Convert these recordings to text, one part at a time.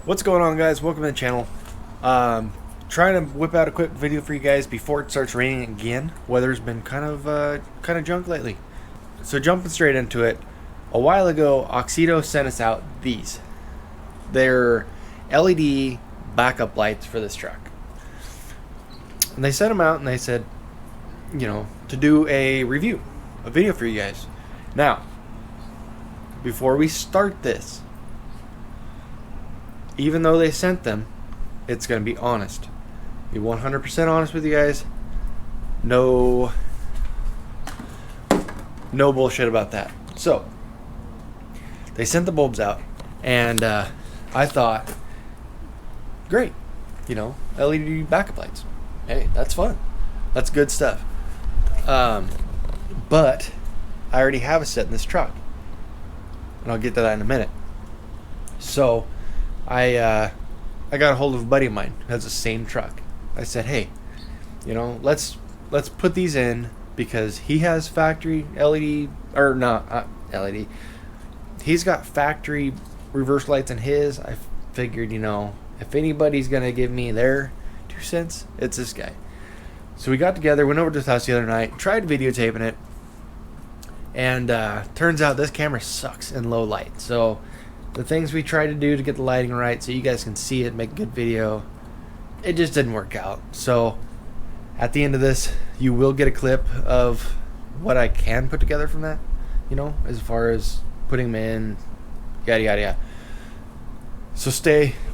What's going on, guys? Welcome to the channel. Trying to whip out a quick video for you guys before it starts raining again. Weather's been kind of junk lately. So jumping straight into it, a while ago Auxito sent us out these. They're LED backup lights for this truck. And they sent them out and they said, to do a review, a video for you guys. Now, before we start this, even though they sent them, it's going to be honest. Be 100% honest with you guys. No bullshit about that. So, they sent the bulbs out, and I thought, great, LED backup lights. Hey, that's fun. That's good stuff. But I already have a set in this truck, and I'll get to that in a minute. So, I got a hold of a buddy of mine who has the same truck. I said, hey, let's put these in because he has factory LED, or not LED. He's got factory reverse lights in his. I figured, if anybody's gonna give me their 2 cents, it's this guy. So we got together, went over to his house the other night, tried videotaping it, and turns out this camera sucks in low light. So the things we tried to do to get the lighting right so you guys can see it, make a good video, it just didn't work out. So at the end of this, you will get a clip of what I can put together from that, as far as putting them in, yada yada yada. So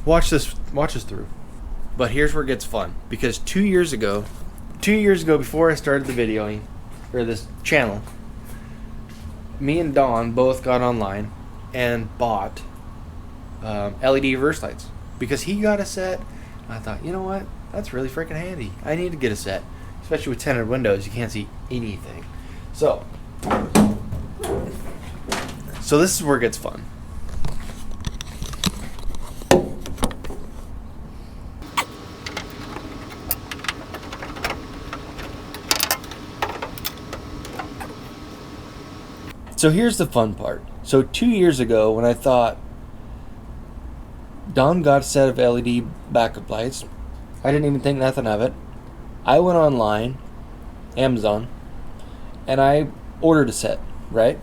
watch this through. But here's where it gets fun, because 2 years ago before I started the videoing, or this channel, me and Don both got online and bought LED reverse lights because he got a set. I thought, you know what, that's really freaking handy. I need to get a set, especially with tinted windows. You can't see anything. So this is where it gets fun. So here's the fun part. So 2 years ago, when I thought Don got a set of LED backup lights, I didn't even think nothing of it. I went online, Amazon, and I ordered a set, right?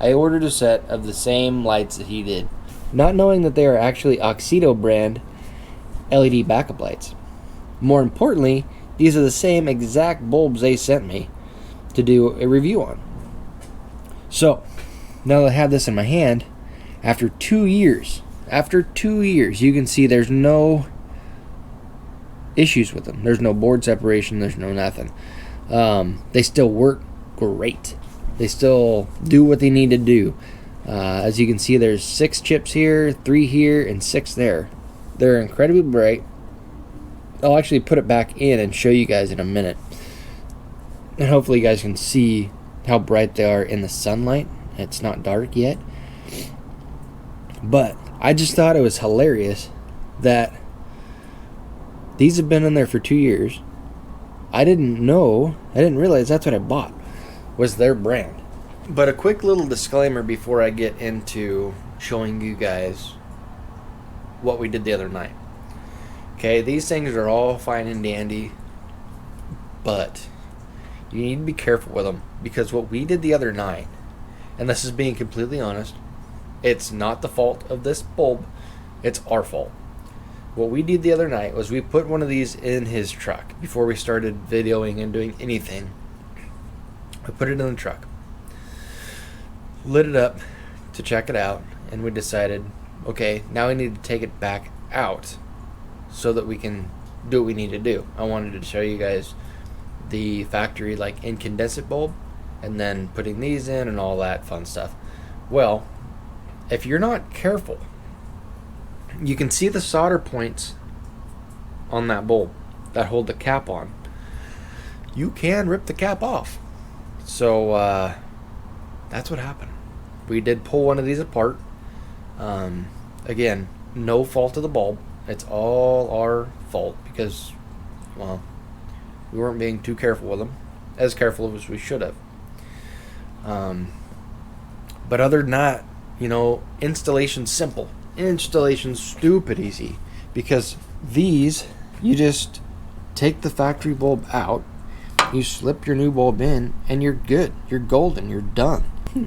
I ordered a set of the same lights that he did, not knowing that they are actually Auxito brand LED backup lights. More importantly, these are the same exact bulbs they sent me to do a review on. So, now that I have this in my hand, after 2 years, you can see there's no issues with them. There's no board separation, there's no nothing. They still work great. They still do what they need to do. As you can see, there's 6 chips here, 3 here, and 6 there. They're incredibly bright. I'll actually put it back in and show you guys in a minute. And hopefully you guys can see how bright they are in the sunlight. It's not dark yet. But I just thought it was hilarious that these have been in there for 2 years. I didn't realize that's what I bought, was their brand. But a quick little disclaimer before I get into showing you guys what we did the other night. Okay, these things are all fine and dandy, but you need to be careful with them, because what we did the other night, and this is being completely honest, it's not the fault of this bulb, it's our fault. What we did the other night was we put one of these in his truck before we started videoing and doing anything. I put it in the truck, lit it up to check it out, and we decided, okay, now we need to take it back out so that we can do what we need to do. I wanted to show you guys the factory incandescent bulb, and then putting these in and all that fun stuff. Well, if you're not careful, you can see the solder points on that bulb that hold the cap on. You can rip the cap off. So that's what happened. We did pull one of these apart. Again, no fault of the bulb. It's all our fault because, well, we weren't being too careful with them, as careful as we should have. But other than that, installation's simple. Installation's stupid easy because these, you just take the factory bulb out, you slip your new bulb in, and you're good. You're golden. You're done.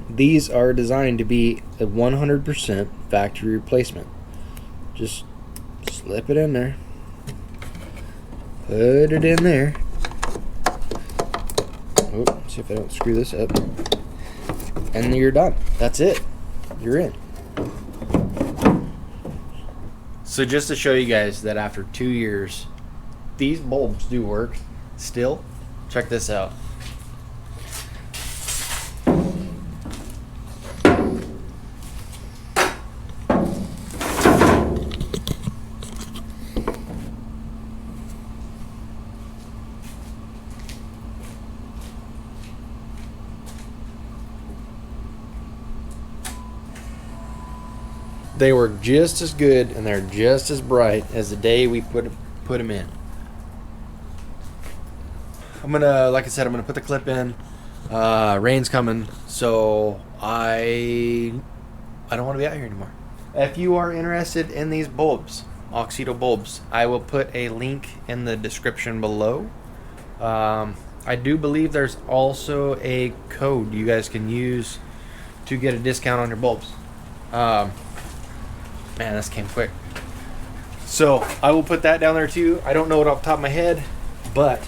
These are designed to be a 100% factory replacement. Just slip it in there. Put it in there. Oh, see if I don't screw this up. And you're done. That's it. You're in. So just to show you guys that after 2 years, these bulbs do work still. Check this out. They work just as good and they're just as bright as the day we put them in. I'm gonna, like I said, I'm gonna put the clip in. Rain's coming, so I don't want to be out here anymore. If you are interested in these bulbs, Auxito bulbs, I will put a link in the description below. I do believe there's also a code you guys can use to get a discount on your bulbs. Man, this came quick. So I will put that down there too. I don't know it off the top of my head, but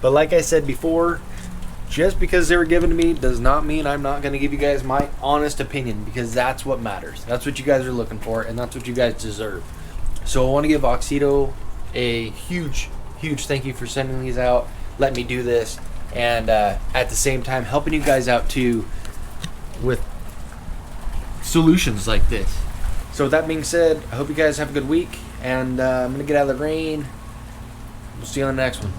like I said before, just because they were given to me does not mean I'm not going to give you guys my honest opinion, because that's what matters. That's what you guys are looking for, and that's what you guys deserve. So I want to give Auxito a huge thank you for sending these out, let me do this, and at the same time helping you guys out too with solutions like this. So with that being said, I hope you guys have a good week, and I'm going to get out of the rain. We'll see you on the next one.